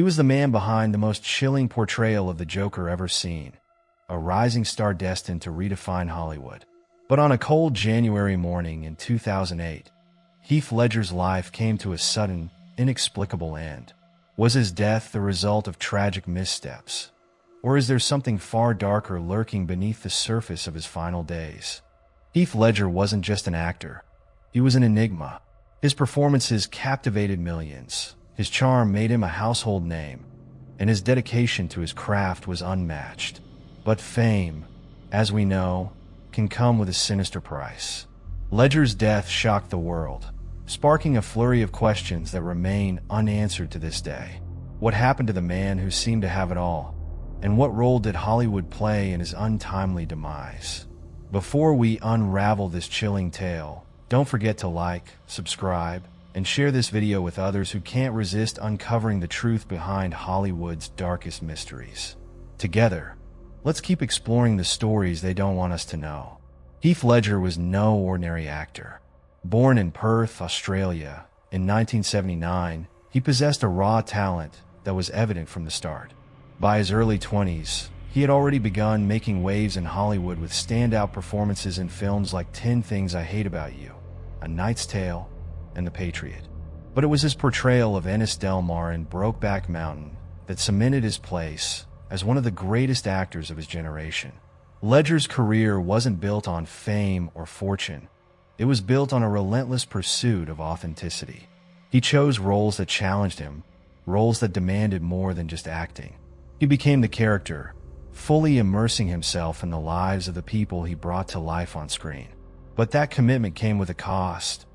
He was the man behind the most chilling portrayal of the Joker ever seen, a rising star destined to redefine Hollywood. But on a cold January morning in 2008, Heath Ledger's life came to a sudden, inexplicable end. Was his death the result of tragic missteps? Or is there something far darker lurking beneath the surface of his final days? Heath Ledger wasn't just an actor. He was an enigma. His performances captivated millions. His charm made him a household name, and his dedication to his craft was unmatched. But fame, as we know, can come with a sinister price. Ledger's death shocked the world, sparking a flurry of questions that remain unanswered to this day. What happened to the man who seemed to have it all? And what role did Hollywood play in his untimely demise? Before we unravel this chilling tale, don't forget to like, subscribe, and share this video with others who can't resist uncovering the truth behind Hollywood's darkest mysteries. Together, let's keep exploring the stories they don't want us to know. Heath Ledger was no ordinary actor. Born in Perth, Australia, in 1979, he possessed a raw talent that was evident from the start. By his early 20s, he had already begun making waves in Hollywood with standout performances in films like 10 Things I Hate About You, A Knight's Tale, and The Patriot. But it was his portrayal of Ennis Del Mar in Brokeback Mountain that cemented his place as one of the greatest actors of his generation. Ledger's career wasn't built on fame or fortune. It was built on a relentless pursuit of authenticity. He chose roles that challenged him, roles that demanded more than just acting. He became the character, fully immersing himself in the lives of the people he brought to life on screen. But that commitment came with a cost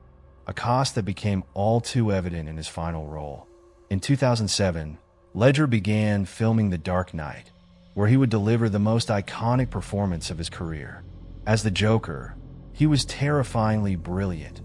that became all too evident in his final role. In 2007, Ledger began filming The Dark Knight, where he would deliver the most iconic performance of his career. As the Joker, he was terrifyingly brilliant,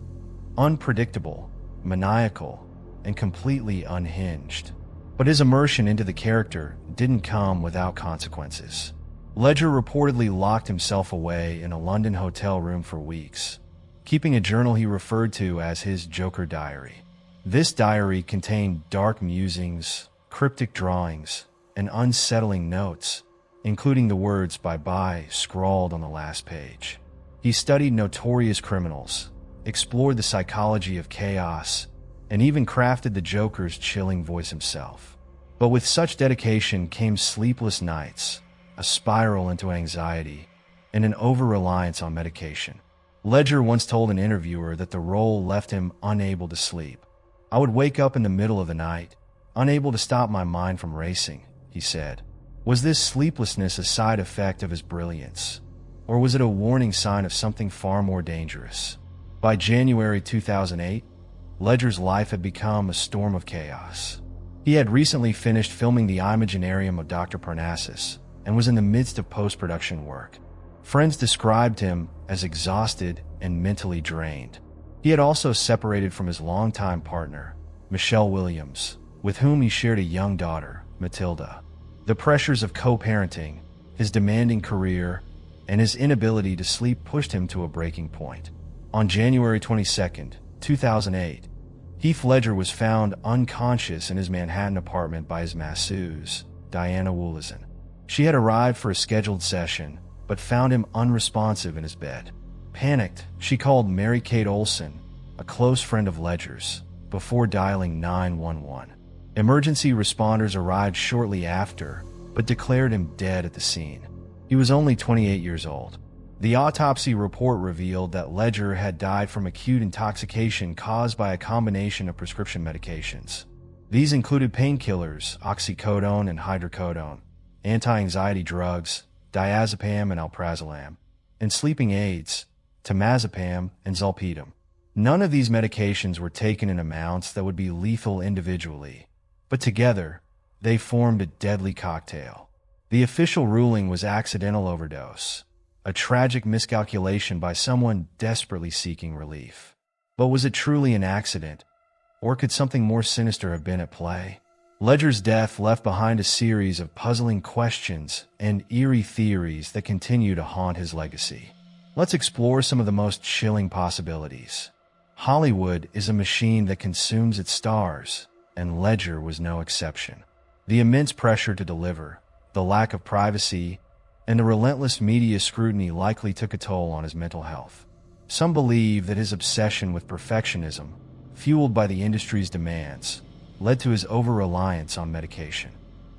unpredictable, maniacal, and completely unhinged. But his immersion into the character didn't come without consequences. Ledger reportedly locked himself away in a London hotel room for weeks, keeping a journal he referred to as his Joker diary. This diary contained dark musings, cryptic drawings, and unsettling notes, including the words "bye-bye" scrawled on the last page. He studied notorious criminals, explored the psychology of chaos, and even crafted the Joker's chilling voice himself. But with such dedication came sleepless nights, a spiral into anxiety, and an over-reliance on medication. Ledger once told an interviewer that the role left him unable to sleep. "I would wake up in the middle of the night, unable to stop my mind from racing," he said. Was this sleeplessness a side effect of his brilliance? Or was it a warning sign of something far more dangerous? By January 2008, Ledger's life had become a storm of chaos. He had recently finished filming the Imaginarium of Dr. Parnassus and was in the midst of post-production work. Friends described him as exhausted and mentally drained. He had also separated from his longtime partner, Michelle Williams, with whom he shared a young daughter, Matilda. The pressures of co-parenting, his demanding career, and his inability to sleep pushed him to a breaking point. On January 22, 2008, Heath Ledger was found unconscious in his Manhattan apartment by his masseuse, Diana Woolison. She had arrived for a scheduled session, but found him unresponsive in his bed. Panicked, she called Mary-Kate Olsen, a close friend of Ledger's, before dialing 911. Emergency responders arrived shortly after, but declared him dead at the scene. He was only 28 years old. The autopsy report revealed that Ledger had died from acute intoxication caused by a combination of prescription medications. These included painkillers, oxycodone and hydrocodone, anti-anxiety drugs, diazepam and alprazolam, and sleeping aids, temazepam and zolpidem. None of these medications were taken in amounts that would be lethal individually, but together, they formed a deadly cocktail. The official ruling was accidental overdose, a tragic miscalculation by someone desperately seeking relief. But was it truly an accident, or could something more sinister have been at play? Ledger's death left behind a series of puzzling questions and eerie theories that continue to haunt his legacy. Let's explore some of the most chilling possibilities. Hollywood is a machine that consumes its stars, and Ledger was no exception. The immense pressure to deliver, the lack of privacy, and the relentless media scrutiny likely took a toll on his mental health. Some believe that his obsession with perfectionism, fueled by the industry's demands, led to his over-reliance on medication.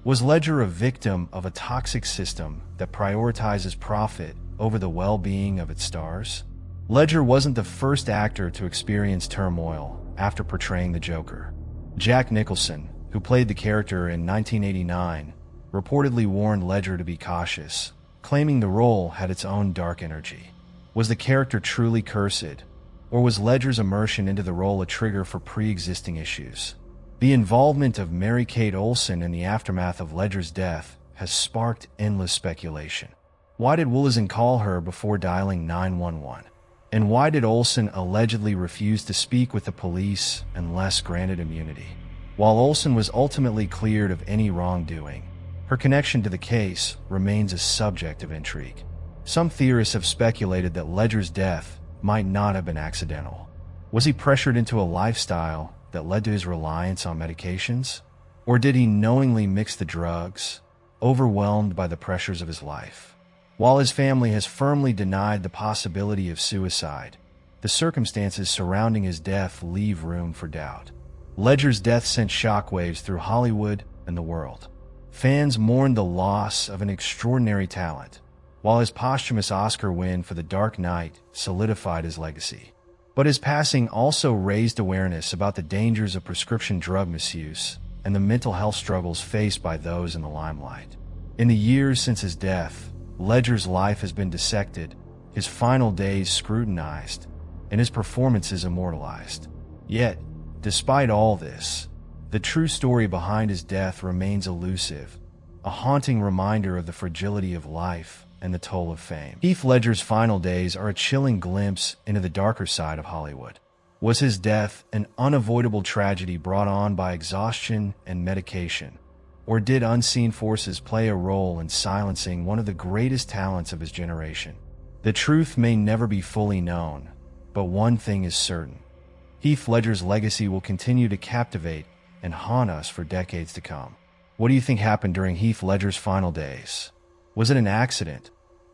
Was Ledger a victim of a toxic system that prioritizes profit over the well-being of its stars? Ledger wasn't the first actor to experience turmoil after portraying the Joker. Jack Nicholson, who played the character in 1989, reportedly warned Ledger to be cautious, claiming the role had its own dark energy. Was the character truly cursed, or was Ledger's immersion into the role a trigger for pre-existing issues? The involvement of Mary-Kate Olsen in the aftermath of Ledger's death has sparked endless speculation. Why did Wollaston call her before dialing 911? And why did Olsen allegedly refuse to speak with the police unless granted immunity? While Olsen was ultimately cleared of any wrongdoing, her connection to the case remains a subject of intrigue. Some theorists have speculated that Ledger's death might not have been accidental. Was he pressured into a lifestyle that led to his reliance on medications? Or did he knowingly mix the drugs, overwhelmed by the pressures of his life? While his family has firmly denied the possibility of suicide, the circumstances surrounding his death leave room for doubt. Ledger's death sent shockwaves through Hollywood and the world. Fans mourned the loss of an extraordinary talent, while his posthumous Oscar win for The Dark Knight solidified his legacy. But his passing also raised awareness about the dangers of prescription drug misuse and the mental health struggles faced by those in the limelight. In the years since his death, Ledger's life has been dissected, his final days scrutinized, and his performances immortalized. Yet, despite all this, the true story behind his death remains elusive, a haunting reminder of the fragility of life and the toll of fame. Heath Ledger's final days are a chilling glimpse into the darker side of Hollywood. Was his death an unavoidable tragedy brought on by exhaustion and medication? Or did unseen forces play a role in silencing one of the greatest talents of his generation? The truth may never be fully known, but one thing is certain. Heath Ledger's legacy will continue to captivate and haunt us for decades to come. What do you think happened during Heath Ledger's final days? Was it an accident,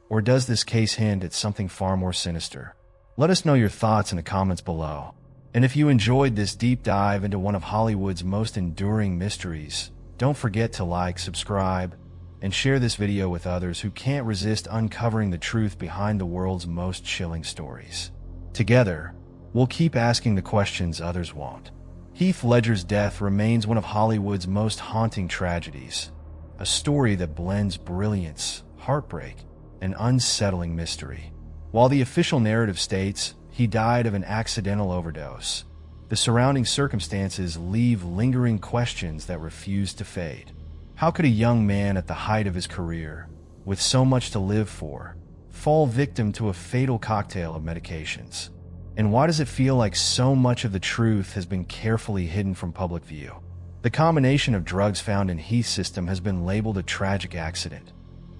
or does this case hint at something far more sinister? Let us know your thoughts in the comments below. And if you enjoyed this deep dive into one of Hollywood's most enduring mysteries, don't forget to like, subscribe, and share this video with others who can't resist uncovering the truth behind the world's most chilling stories. Together, we'll keep asking the questions others won't. Heath Ledger's death remains one of Hollywood's most haunting tragedies, a story that blends brilliance, heartbreak, and unsettling mystery. While the official narrative states he died of an accidental overdose, the surrounding circumstances leave lingering questions that refuse to fade. How could a young man at the height of his career, with so much to live for, fall victim to a fatal cocktail of medications? And why does it feel like so much of the truth has been carefully hidden from public view? The combination of drugs found in Heath's system has been labeled a tragic accident.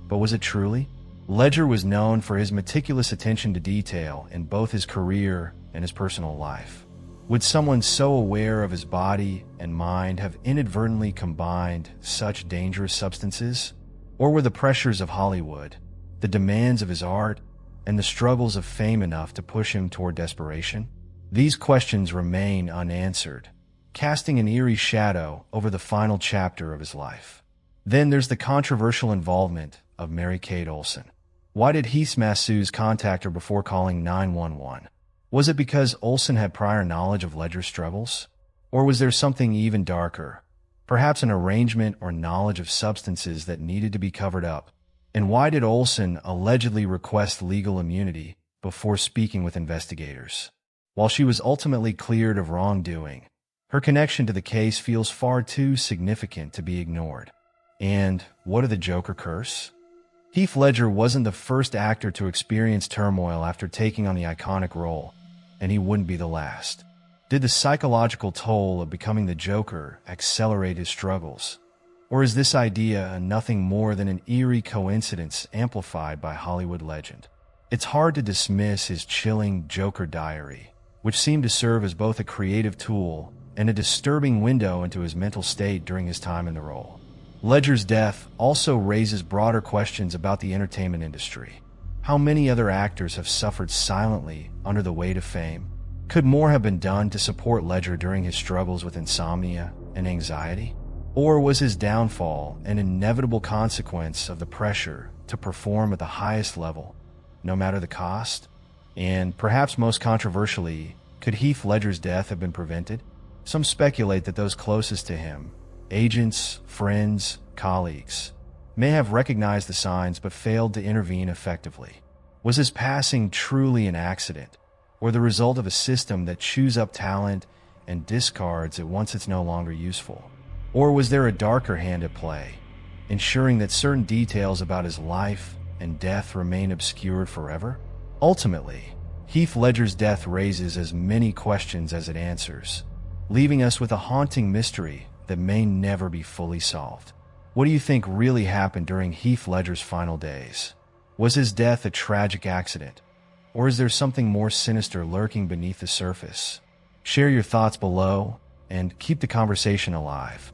But was it truly? Ledger was known for his meticulous attention to detail in both his career and his personal life. Would someone so aware of his body and mind have inadvertently combined such dangerous substances? Or were the pressures of Hollywood, the demands of his art, and the struggles of fame enough to push him toward desperation? These questions remain unanswered, casting an eerie shadow over the final chapter of his life. Then there's the controversial involvement of Mary-Kate Olsen. Why did Heath's masseuse contact her before calling 911? Was it because Olsen had prior knowledge of Ledger's struggles? Or was there something even darker, perhaps an arrangement or knowledge of substances that needed to be covered up? And why did Olsen allegedly request legal immunity before speaking with investigators? While she was ultimately cleared of wrongdoing, her connection to the case feels far too significant to be ignored. And what of the Joker curse? Heath Ledger wasn't the first actor to experience turmoil after taking on the iconic role, and he wouldn't be the last. Did the psychological toll of becoming the Joker accelerate his struggles? Or is this idea nothing more than an eerie coincidence amplified by Hollywood legend? It's hard to dismiss his chilling Joker diary, which seemed to serve as both a creative tool and a disturbing window into his mental state during his time in the role. Ledger's death also raises broader questions about the entertainment industry. How many other actors have suffered silently under the weight of fame? Could more have been done to support Ledger during his struggles with insomnia and anxiety? Or was his downfall an inevitable consequence of the pressure to perform at the highest level, no matter the cost? And perhaps most controversially, could Heath Ledger's death have been prevented? Some speculate that those closest to him, agents, friends, colleagues, may have recognized the signs but failed to intervene effectively. Was his passing truly an accident, or the result of a system that chews up talent and discards it once it's no longer useful? Or was there a darker hand at play, ensuring that certain details about his life and death remain obscured forever? Ultimately, Heath Ledger's death raises as many questions as it answers, leaving us with a haunting mystery that may never be fully solved. What do you think really happened during Heath Ledger's final days? Was his death a tragic accident? Or is there something more sinister lurking beneath the surface? Share your thoughts below and keep the conversation alive.